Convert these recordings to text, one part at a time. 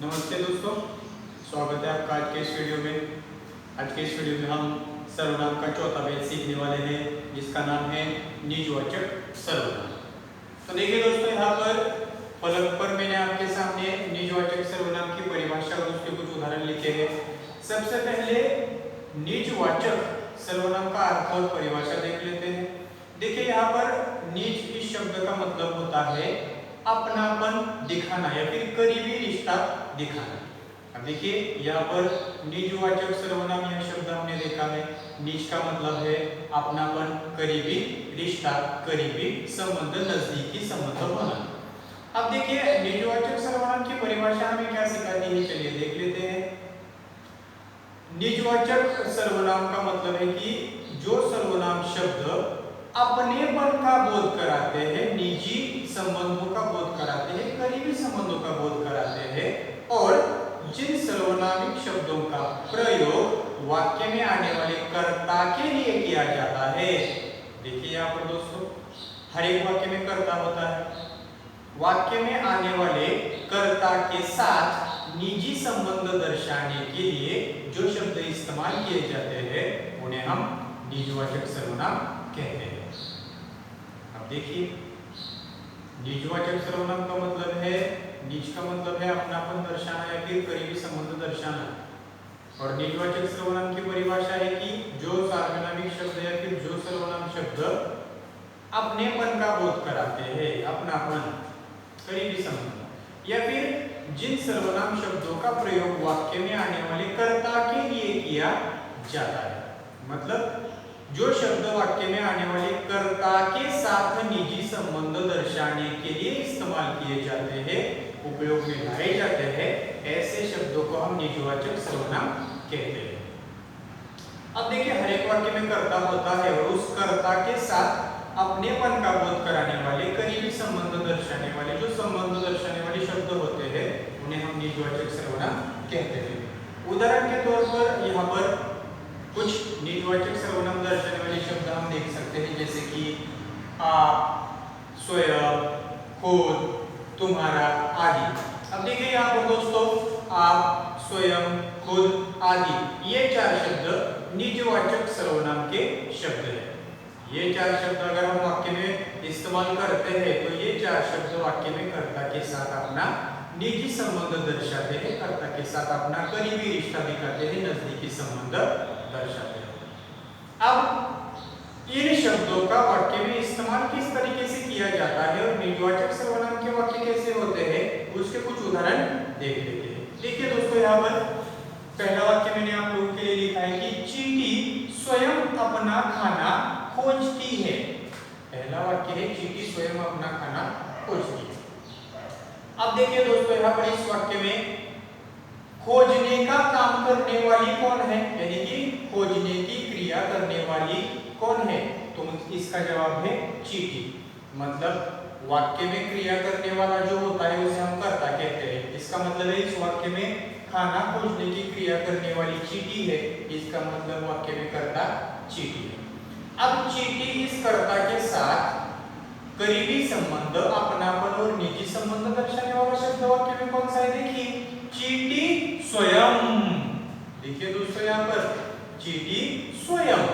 नमस्ते दोस्तों, स्वागत है आपका आज के इस वीडियो में। आज के इस वीडियो में हम सर्वनाम का चौथा भेद सीखने वाले हैं, जिसका नाम है निजवाचक सर्वनाम। तो देखिए दोस्तों, यहाँ पर फलक पर मैंने आपके सामने निजवाचक सर्वनाम की परिभाषा और उसके कुछ उदाहरण लिखे हैं। सबसे पहले निजवाचक सर्वनाम का अर्थ और परिभाषा देख लेते हैं। देखिए यहाँ पर निज इस शब्द का मतलब होता है अपनापन दिखाना या फिर करीबी रिश्ता दिखाना। अब देखिए यहाँ पर निजवाचक सर्वनाम यह शब्द हमने देखा है। निज का मतलब है अपनापन, करीबी रिश्ता, करीबी संबंध, नजदीकी संबंध होना। अब देखिए निजवाचक सर्वनाम की परिभाषा हमें क्या सिखाती है, चलिए देख लेते हैं। निजवाचक सर्वनाम का मतलब है कि जो सर्वनाम शब्द अपनेपन का बोध कराते हैं, निजी संबंधों का बोध कराते हैं, करीबी संबंधों का बोध कराते हैं, और जिन सर्वनामिक शब्दों का प्रयोग वाक्य में आने वाले कर्ता के लिए किया जाता है। देखिए यहाँ पर दोस्तों, हर एक वाक्य में कर्ता होता है। वाक्य में आने वाले कर्ता के साथ निजी संबंध दर्शाने के लिए जो शब्द इस्तेमाल किए जाते हैं उन्हें हम निजवाचक सर्वनाम कहते हैं। अब देखिए, निजवाचक सर्वनाम का मतलब है, निज का मतलब है अपनापन दर्शाना या फिर करीबी संबंध दर्शाना, और निजवाचक सर्वनाम की परिभाषा है कि जो सार्वनामिक शब्द या फिर जो सर्वनाम शब्द अपनेपन का बोध कराते हैं, अपनापन, करीबी संबंध, या फिर जिन सर्वनाम शब्दों का प्रयोग वाक्य में आने वाले कर्ता के लिए किया जाता है। मतलब जो शब्द वाक्य में आने वाले कर्ता के साथ निजी संबंध दर्शाने के लिए इस्तेमाल किए जाते हैं, उपयोग में लाए जाते हैं, ऐसे शब्दों को हम निजवाचक सर्वनाम कहते हैं। अब देखिए, हर एक वाक्य में कर्ता होता है और उस कर्ता के साथ अपनेपन का बोध कराने वाले, करीबी संबंध दर्शाने वाले, जो संबंध दर्शाने वाले शब्द होते हैं उन्हें हम निजवाचक सर्वनाम कहते हैं। उदाहरण के तौर पर यहाँ पर कुछ निजवाचक सर्वनाम दर्शाने वाले शब्द हम देख सकते हैं, जैसे कि आप, स्वयं, खुद, तुम्हारा आदि। अब देखिए यहाँ पर दोस्तों, आप, स्वयं, खुद आदि, ये चार शब्द निजवाचक सर्वनाम के शब्द हैं। ये चार शब्द अगर हम वाक्य में इस्तेमाल करते हैं तो ये चार शब्द वाक्य में कर्ता के साथ अपना निजी संबंध दर्शाते हैं, कर्ता के साथ अपना करीबी रिश्ता दिखाते हैं, नजदीकी संबंध दर्शाते हैं। अब इन शब्दों का वाक्य में इस्तेमाल किस तरीके से किया जाता है और निजवाचक सर्वनाम के वाक्य कैसे होते हैं, उसके कुछ उदाहरण देख लेते हैं। देखिए दोस्तों, यहाँ पर पहला वाक्य मैंने आप लोगों के लिए लिखा है कि चींटी स्वयं अपना खाना खोजती है। पहला वाक्य है चींटी स्वयं अपना खाना खोजती है। अब देखिए दोस्तों, यहाँ पर इस वाक्य में खोजने का काम करने वाली कौन है, यानी कि खोजने की क्रिया करने वाली कौन है, तो इसका जवाब है चींटी। मतलब वाक्य में क्रिया करने वाला जो होता है उसे हम कर्ता कहते हैं। इसका मतलब है इस वाक्य में खाना खोजने की क्रिया करने वाली चींटी है, इसका मतलब वाक्य में कर्ता चींटी है। अब चींटी इस कर्ता के साथ करीबी संबंध, अपनापन और निजी संबंध दर्शाने वाला शब्द वाक्य में कौन सा है, देखिए चींटी स्वयं। देखिए दोस्तों, यहाँ पर चींटी स्वयं,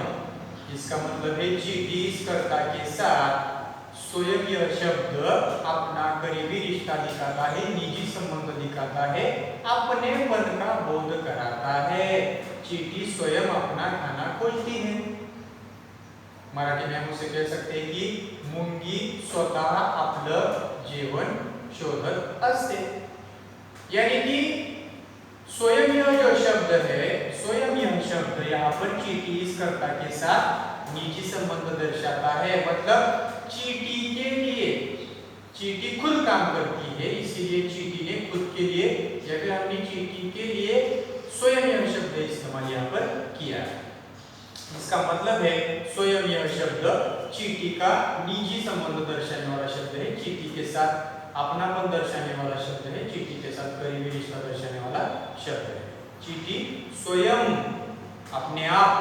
इसका मतलब है चींटी इस कर्ता के साथ स्वयं, यह शब्द अपना करीबी रिश्ता दिखाता है, निजी संबंध दिखाता है, अपनेपन का बोध कराता है। चींटी स्वयं अपना खाना खोजती है। मराठी में हम उसे कह सकते हैं कि मुंगी स्वतः आपलं जेवण शोधत असते। यानी कि स्वयं यह जो शब्द है, स्वयं यह शब्द यहाँ पर चींटी इस कर्ता के साथ निजी संबंध दर्शाता है। मतलब चींटी के लिए, चींटी खुद काम करती है, इसीलिए चींटी ने खुद के लिए या फिर हमने चींटी के लिए स्वयं यह शब्द इस्तेमाल यहाँ पर किया है। इसका मतलब है स्वयं यह शब्द चींटी का निजी संबंध दर्शाने वाला शब्द है, चींटी के साथ अपनापन दर्शाने वाला शब्द है, चींटी के साथ करीबी रिश्ता दर्शाने वाला शब्द है। चींटी स्वयं अपने आप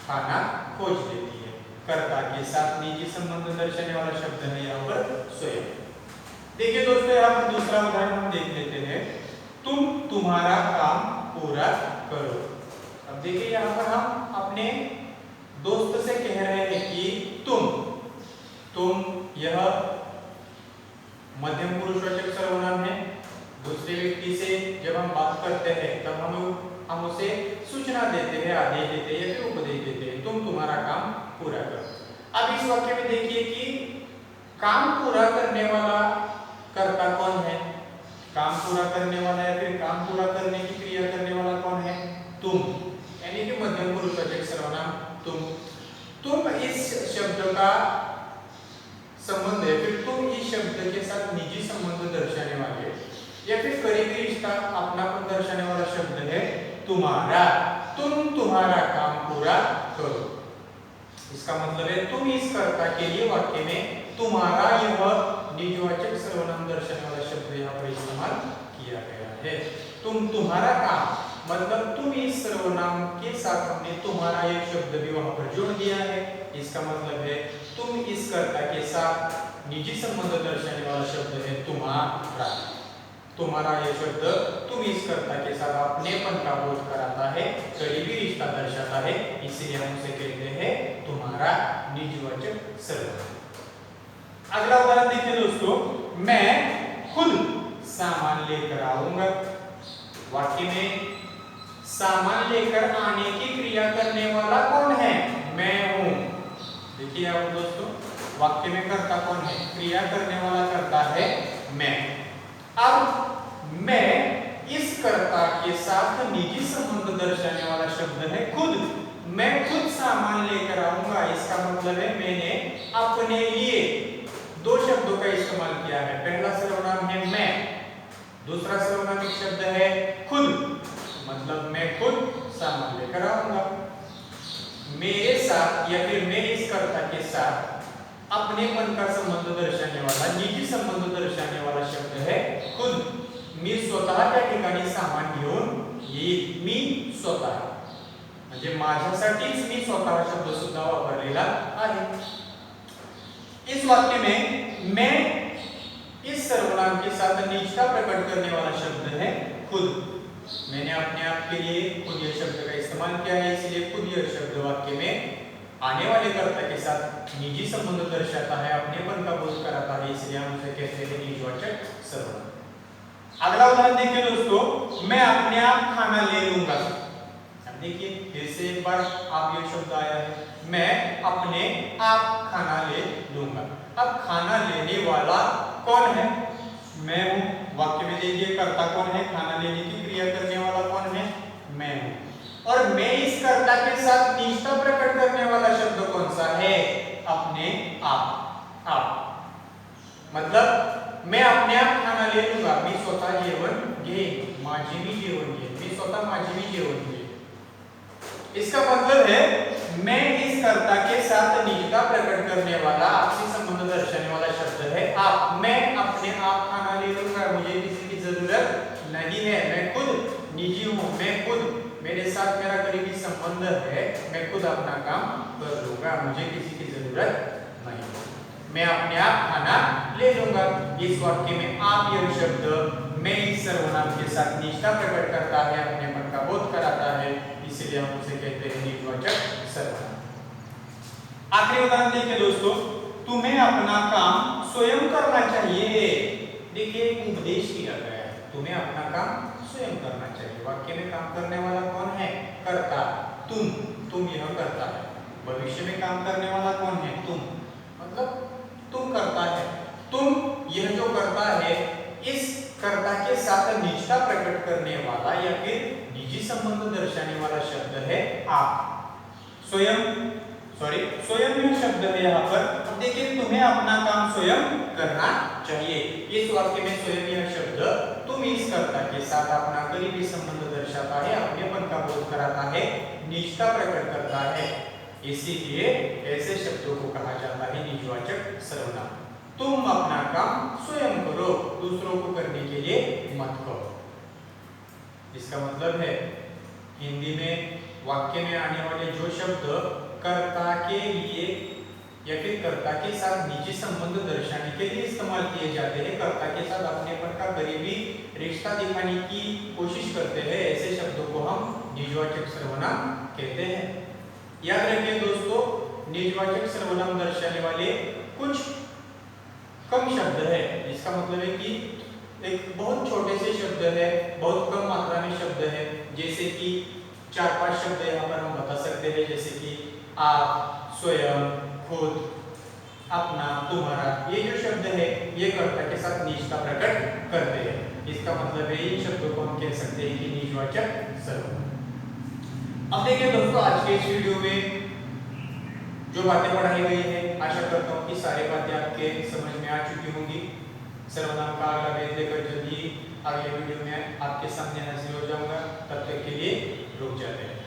खाना खोज लेती है, कर्ता के साथ निजी संबंध दर्शाने वाला शब्द है यहाँ पर स्वयं। देखिए दोस्तों, यहाँ पर दूसरा उदाहरण हम देख लेते हैं। तुम तुम्हारा काम पूरा करो। अब देखिए यहाँ पर हम अपने दोस्त से कह रहे हैं कि तुम यह मध्यम पुरुषवाचक सर्वनाम है। दूसरे व्यक्ति से जब हम बात करते हैं तब हम उसे सूचना देते हैं, आदेश देते हैं या फिर उपदेश देते हैं, तुम तुम्हारा काम पूरा करो। अब इस वाक्य में देखिए कि काम पूरा करने वाला कर्ता कौन है? काम पूरा करने वाला या फिर काम पूरा करने की क्रिया करने वाला कौन है? तुम, यानी कि मध्यम पुरुषवाचक सर्वनाम तुम इस शब्द का संबंध है, फिर तुम इस शब्द के साथ निजी संबंध दर्शाने वाले या फिर करीबी रिश्ता अपनापन दर्शाने वाला शब्द है तुम्हारा। तुम तुम्हारा काम पूरा करो। इसका मतलब है तुम इस कर्ता के लिए वाक्य में तुम्हारा यह निजवाचक सर्वनाम दर्शाने वाला शब्द यहाँ पर इस्तेमाल किया गया है। तुम तुम्हारा काम मतलब तुम इस सर्वनाम के साथ हमने तुम्हारा एक शब्द भी वहां पर जोड़ दिया है। इसका मतलब है तुम इस कर्ता के साथ निजी संबंध दर्शाने वाला शब्द है तुम्हारा। तुम्हारा यह शब्द तुम इस कर्ता के साथ अपनेपन का बोध कराता है, करीबी रिश्ता दर्शाता है, इसलिए हम उसे कहते हैं तुम्हारा निजवाचक सर्वनाम। अगला उदाहरण देखिए दोस्तों, मैं खुद सामान लेकर आऊंगा। वाक्य में सामान लेकर आने की क्रिया करने वाला कौन है? मैं हूं। देखिए आप दोस्तों, वाक्य में कर्ता कौन है? क्रिया करने वाला कर्ता है मैं। अब मैं इस कर्ता के साथ निजी संबंध दर्शाने वाला शब्द है खुद। मैं खुद सामान लेकर आऊंगा, इसका मतलब है मैंने अपने लिए दो शब्दों का इस्तेमाल किया है। पहला सर्वनाम है मैं, दूसरा सर्वनामिक शब्द है खुद, मतलब मैं खुद सामान लेकर आऊंगा। मेरे साथ या फिर मैं इस कर्ता के साथ अपनेपन का संबंध दर्शाने वाला, निजी संबंध दर्शाने वाला शब्द है खुद। मी स्वतः त्या ठिकाणी सामान घेऊन येईल। मी स्वतः म्हणजे माझ्यासाठीच मी स्वतः शब्द सुद्धा वापरलेला आहे। इस वाक्य में मैं इस सर्वनाम के साथ निजता प्रकट करने वाला शब्द है खुद। मैंने अपने आप के लिए खुद यह शब्द का इस्तेमाल किया है, इसलिए खुद यह शब्द वाक्य में आने वाले कर्ता के साथ निजी संबंध दर्शाता है, अपनेपन का बोध कराता है, इसलिए हम उसे कहते हैं निजवाचक सर्वनाम। अगला उदाहरण देखिए दोस्तों, मैं अपने आप खाना ले लूंगा। अब देखिए फिर से एक बार आप ये शब्द आया है, मैं अपने आप खाना ले लूंगा। अब खाना लेने वाला कौन है? मैं हूं। वाक्य में देखिए कर्ता कौन है? खाना लेने की क्रिया करने वाला कौन है? मैं हूं। और मैं इस कर्ता के साथ निजता प्रकट करने वाला शब्द कौन सा है? अपने आप। मतलब मैं अपने आप खाना ले लूंगा, मी स्वतः जेवण घेईन, माझे मी जेवण घेईन, मी स्वतः माझे मी जेवण घेईन। इसका मतलब है मैं इस कर्ता के साथ निजता प्रकट करने वाला, आपसी संबंध दर्शाने वाला शब्द है आप। मैं अपने आप खाना ले लूंगा, मुझे किसी की जरूरत नहीं है, मैं खुद निजी हूं, मैं खुद, मेरे साथ मेरा करीबी संबंध है, मैं खुद अपना काम कर लूंगा, मुझे किसी की जरूरत नहीं। मैं अपने आप खाना ले लूंगा। इस वाक्य में आप यह शब्द मैं इस सर्वनाम के साथ निजता प्रकट करता है, अपनेपन का बोध कराता है, इसलिए हम उसे कहते हैं निजवाचक सर्वनाम। आखिरी उदाहरण देखिए दोस्तों, तुम्हें अपना काम स्वयं करना चाहिए। देखिए एक उपदेश किया गया है, तुम्हें अपना काम स्वयं करना चाहिए। वाक्य में काम करने वाला कौन है? कर्ता, तुम यह करता है। भविष्य में काम करने वाला कौन है? तुम, मतलब तुम करता है। तुम यह जो करता है, इस कर्ता के साथ निजता प्रकट करने वाला या फिर निजी संबंध दर्शाने वाला शब्द है आप। स्वयं यह शब्द है यहाँ पर। अब देखिए तुम्हें अपना काम स्वयं करना चाहिए। इस वाक्य में स्वयं यह शब्द तुम इस कर्ता के साथ अपना करीबी संबंध दर्शाता है, अपनेपन का बोध कराता है, निजता प्रकट करता है, इसीलिए ऐसे शब्दों को कहा जाता है निजवाचक सर्वनाम। तुम अपना काम स्वयं करो, दूसरों को करने के लिए मत कहो। इसका मतलब है हिंदी में वाक्य में आने वाले जो शब्द कर्ता के लिए या फिर कर्ता के साथ निजी संबंध दर्शाने के लिए इस्तेमाल किए जाते हैं, कर्ता के साथ अपनेपन का करीबी रिश्ता दिखाने की कोशिश करते हैं, ऐसे शब्दों को हम निजवाचक सर्वनाम कहते हैं। याद रखिए दोस्तों, निजवाचक सर्वनाम दर्शाने वाले कुछ कम शब्द है, इसका मतलब है कि एक बहुत छोटे से शब्द है, बहुत कम मात्रा में शब्द है, जैसे कि 4-5 शब्द यहाँ पर हम बता सकते हैं, जैसे कि आप, स्वयं, खुद, अपना, तुम्हारा। ये जो शब्द है ये कर्ता के साथ निजता प्रकट करते हैं, इसका मतलब है इन शब्दों को हम कह सकते हैं कि निजवाचक सर्वनाम। अब देखिए दोस्तों, आज के इस वीडियो में जो बातें पढ़ाई गई है, आशा करता हूँ कि सारी बातें आपके समझ में आ चुकी होंगी। सर्वनाम का अगला भेद लेकर जल्दी अगले वीडियो में आपके सामने हाजिर हो जाऊंगा, तब तक के लिए रुक जाते हैं।